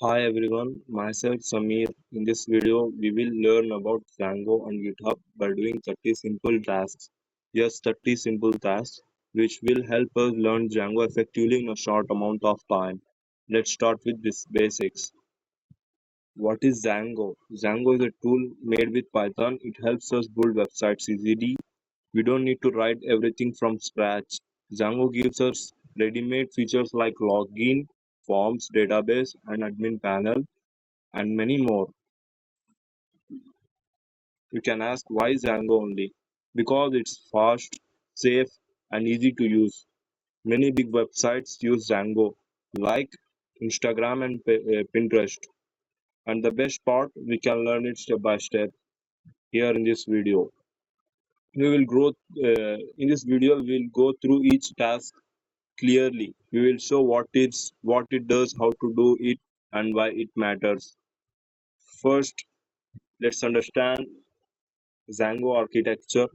Hi everyone, myself Samir. In this video, we will learn about Django and GitHub by doing 30 simple tasks. Yes, 30 simple tasks which will help us learn Django effectively in a short amount of time. Let's start with this basics. What is Django? Django is a tool made with Python. It helps us build websites easily. We don't need to write everything from scratch. Django gives us ready-made features like login, forms, database, and admin panel and many more. You can ask why Django only? Because it's fast, safe, and easy to use. Many big websites use Django, like Instagram and Pinterest. And the best part, we can learn it step by step here in this video. We will grow in this video. We will go through each task clearly. We will show what it does, how to do it, and why it matters. First, let's understand Django architecture.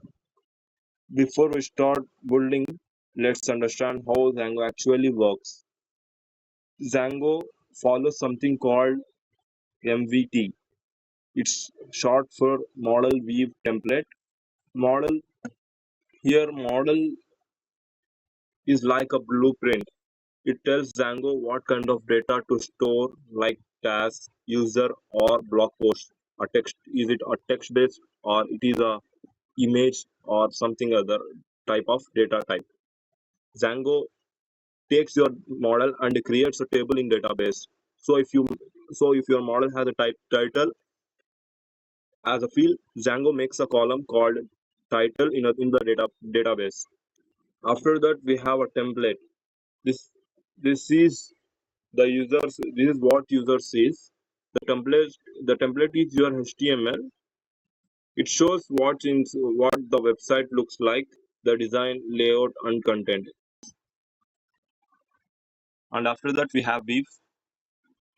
Before we start building, let's understand how Django actually works. Django follows something called MVT. It's short for Model View Template. Model model is like a blueprint. It tells Django what kind of data to store, like task, user, or blog post. A text is it a text based or it is a image or something other type of data type. Django takes your model and creates a table in database. So if your model has a type title as a field, Django makes a column called title in the database. After that, we have a template. This this is this is what user sees. The template is your HTML. It shows what the website looks like, the design, layout, and content. And after that, we have views.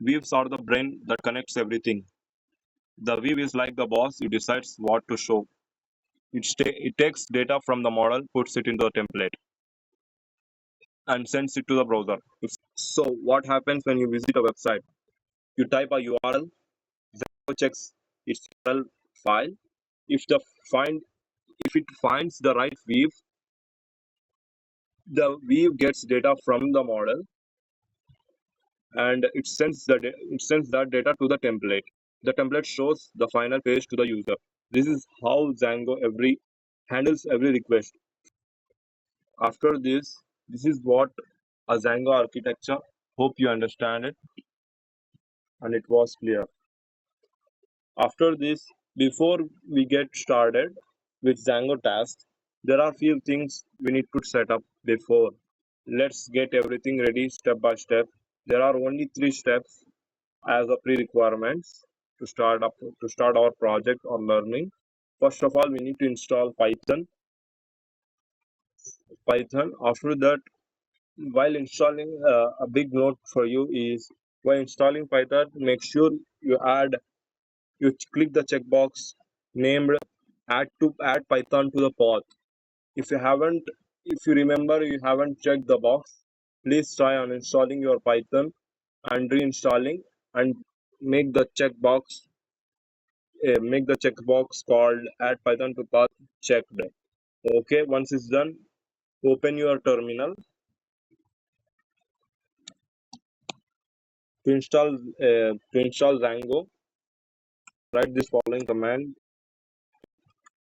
Views are the brain that connects everything. The view is like the boss. It decides what to show. It takes data from the model, puts it into the template, and sends it to the browser. So what happens when you visit a website? You type a URL, Zero checks its URL file. If the find if it finds the right view, the view gets data from the model and it sends that data to the template. The template shows the final page to the user. This is how Django every handles every request. After this is what a Django architecture. Hope you understand it and it was clear. After this, before we get started with Django tasks, there are few things we need to set up before. Let's get everything ready step by step. There are only 3 steps as a pre-requirements to start our project or learning. First of all, we need to install Python. After that, while installing, a big note for you is while installing Python, make sure you click the checkbox named add Python to the path. If you haven't, if you remember you haven't checked the box, please try uninstalling your Python and reinstalling and make the checkbox called add Python to path checked. Okay, once it's done, open your terminal. To install Django, write this following command: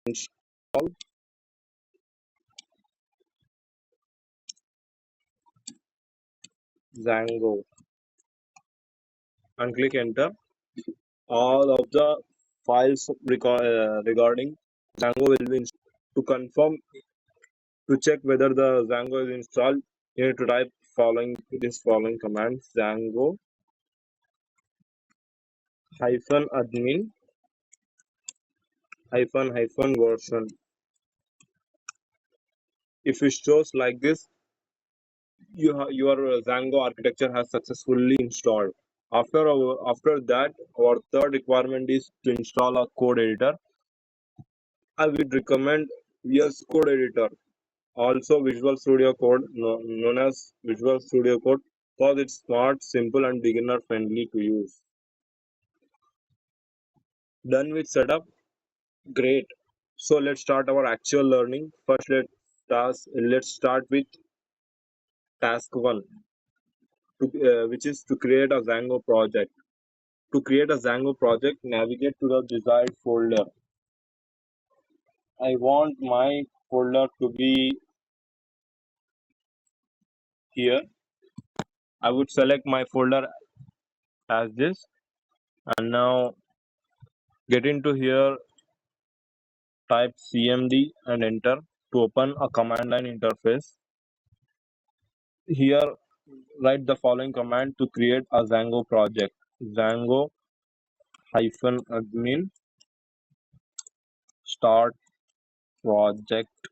install Django and click enter. All of the files regarding Django will be installed. To confirm, to check whether the Django is installed, you need to type following command: Django -admin -version. If it shows like this, your Django architecture has successfully installed. After that, our third requirement is to install a code editor. I would recommend VS Code Editor, also Visual Studio Code, known as Visual Studio Code. because it's smart, simple, and beginner friendly to use. Done with setup? Great. So let's start our actual learning. First, let's start with task one, which is to create a Django project. To create a Django project, navigate to the desired folder. I want my folder to be here. I would select my folder as this, and now get into here, type cmd and enter to open a command line interface. Here, write the following command to create a Django project. Django -admin start project.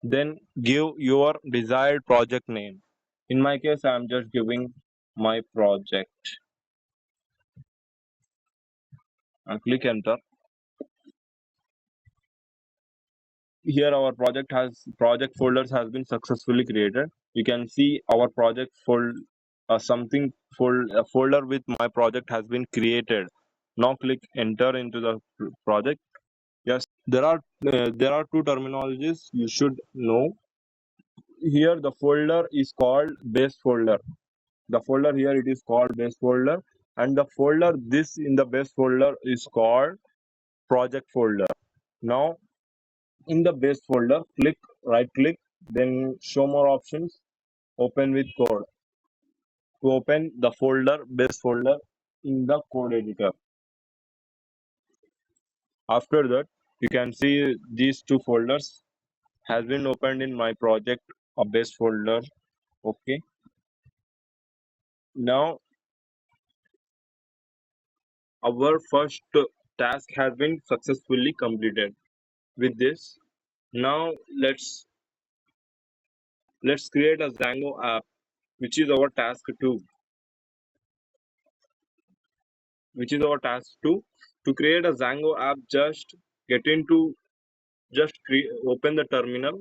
Then give your desired project name. In my case, I am just giving my project and click enter. Here our project folders has been successfully created. You can see our project folder with my project has been created. Now click enter into the project. Yes, there are two terminologies you should know. Here the folder is called base folder. The folder here it is called base folder, and the folder this in the base folder is called project folder. Now in the base folder, right click, then show more options, open with code to open the base folder in the code editor. After that, you can see these two folders has been opened in my project, a base folder. Okay. Now our first task has been successfully completed. With this, now let's create a Django app, which is our task two. Which is our task two. To create a Django app, open the terminal.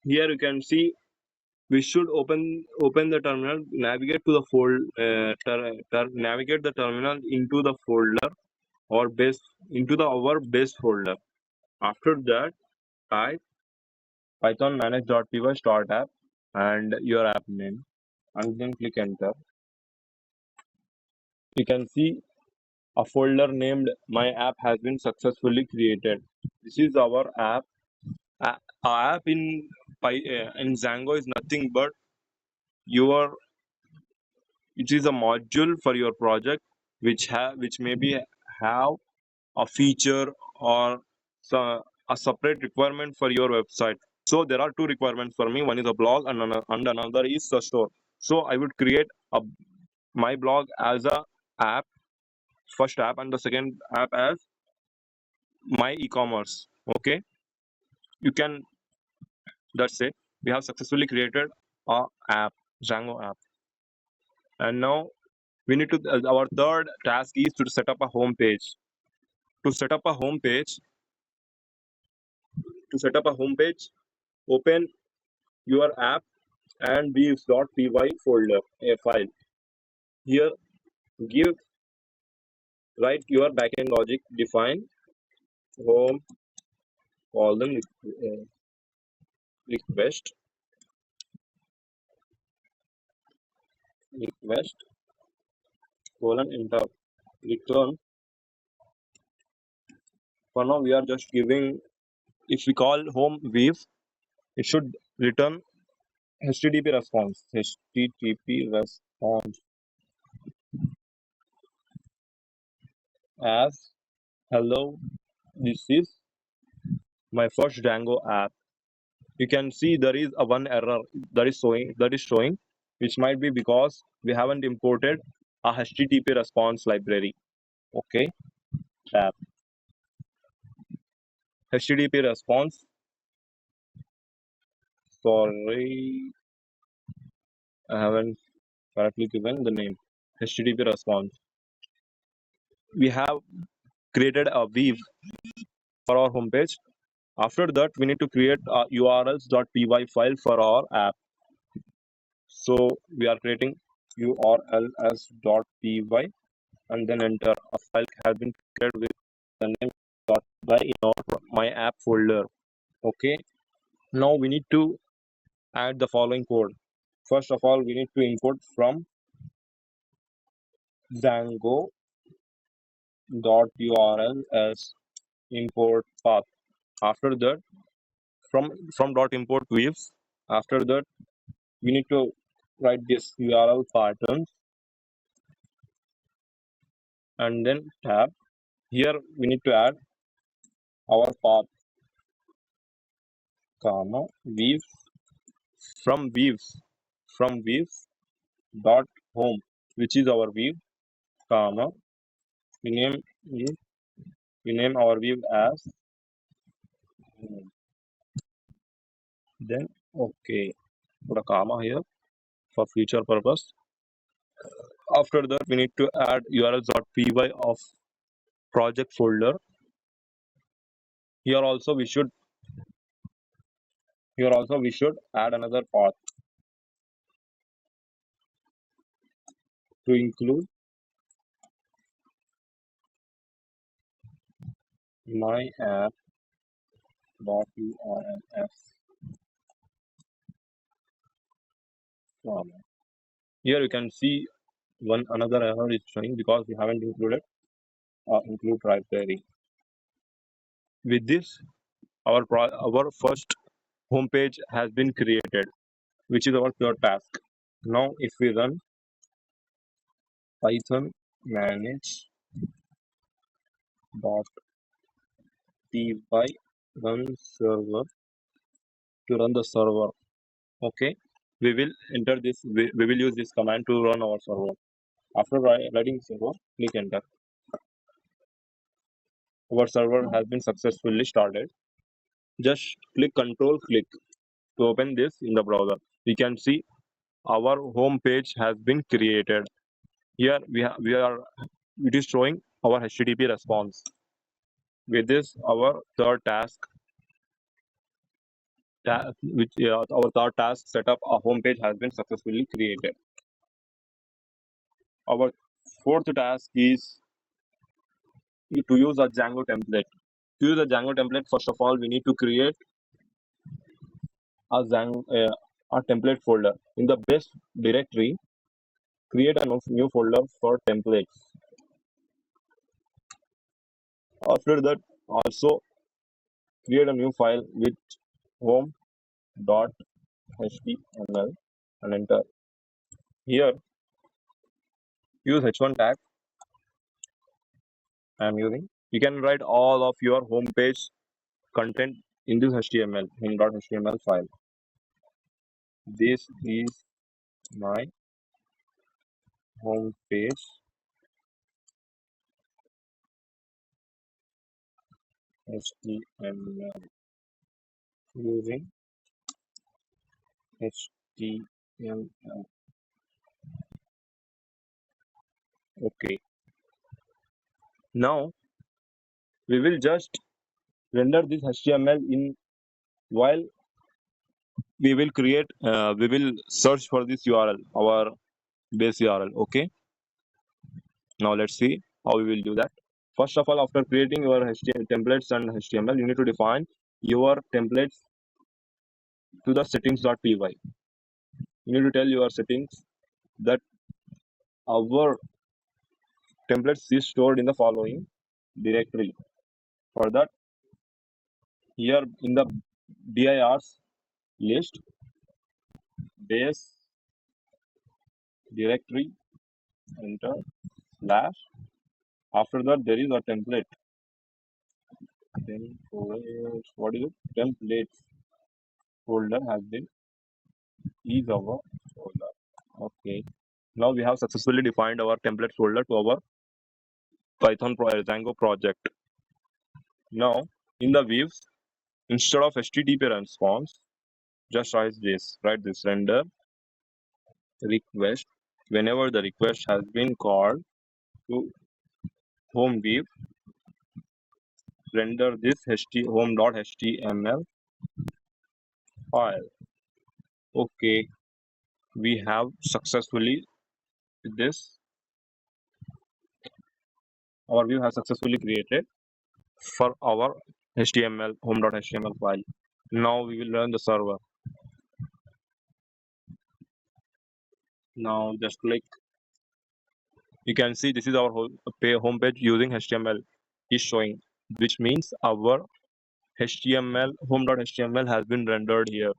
Here you can see we should open the terminal, navigate to the navigate the terminal into the folder or base into the our base folder. After that, type python manage.py start app and your app name, and then click enter. You can see a folder named my app has been successfully created. This is our app. Our app in Django is nothing but your it is a module for your project which maybe have a feature or a separate requirement for your website. So there are two requirements for me. One is a blog and another is a store. So I would create my blog as a app, first app, and the second app as my e-commerce. Okay, you can that's it. We have successfully created a app, Django app, and now we need to our third task is to set up a home page. To set up a home page, open your app and views.py folder a file. Here, give write your backend logic. Define home colon request request colon enter return. For now, we are just giving. If we call home view, it should return HTTP response. HTTP response as hello. This is my first Django app. You can see there is a one error that is showing, which might be because we haven't imported a HTTP response library. Okay, tab HTTP response. Sorry, I haven't correctly given the name. HTTP response. We have created a Weave for our homepage. After that, we need to create a urls.py file for our app. So we are creating urls.py and then enter. A file has been created with the name .py in our my app folder. Okay. Now we need to add the following code. First of all, we need to import from Django.url as import path. After that, from dot import views. After that, we need to write this URL patterns and then tab. Here we need to add our path, comma views from views dot home, which is our view, comma we name it, we name our view as home. Then okay, put a comma here for future purpose. After that, we need to add urls.py of project folder. Here also we should add another path to include my app.urls. Here you can see one another error is showing because we haven't included include library. With this, our first homepage has been created, which is our pure task. Now, if we run Python manage dot py run server to run the server, okay, we will enter this. We will use this command to run our server. After writing server, click enter. Our server has been successfully started. Just click Control click to open this in the browser. We can see our home page has been created. Here we are it is showing our HTTP response. With this, our third task our third task setup a home page has been successfully created. Our fourth task is to use a Django template. To use a Django template, first of all, we need to create a template folder. In the base directory, create a new folder for templates. After that, also create a new file with home.html and enter. Here, use h1 tag. I am using. You can write all of your home page content in this HTML in .html file. This is my home page HTML using HTML. Okay. Now we will just render this HTML in while we will search for this URL, our base URL. Okay. Now let's see how we will do that. First of all, after creating your HTML templates and HTML, you need to define your templates to the settings.py. You need to tell your settings that our templates is stored in the following directory. For that, here in the dirs list, base directory, enter slash. After that, there is a template. Then what is it? Templates folder has been is our folder. Okay. Now we have successfully defined our template folder to our Django project. Now in the views, instead of HTTP response, just write this render request whenever the request has been called to home view render this home.html file. Okay, we have successfully this our view has successfully created for our HTML home.html file. Now we will run the server. Now just click. You can see this is our home page using HTML is showing, which means our HTML home.html has been rendered here.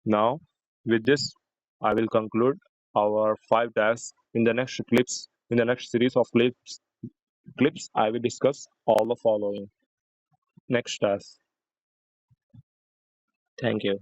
Now with this, I will conclude our 5 tasks. In the next clips, in the next series of clips, I will discuss all the following. Next task. Thank you.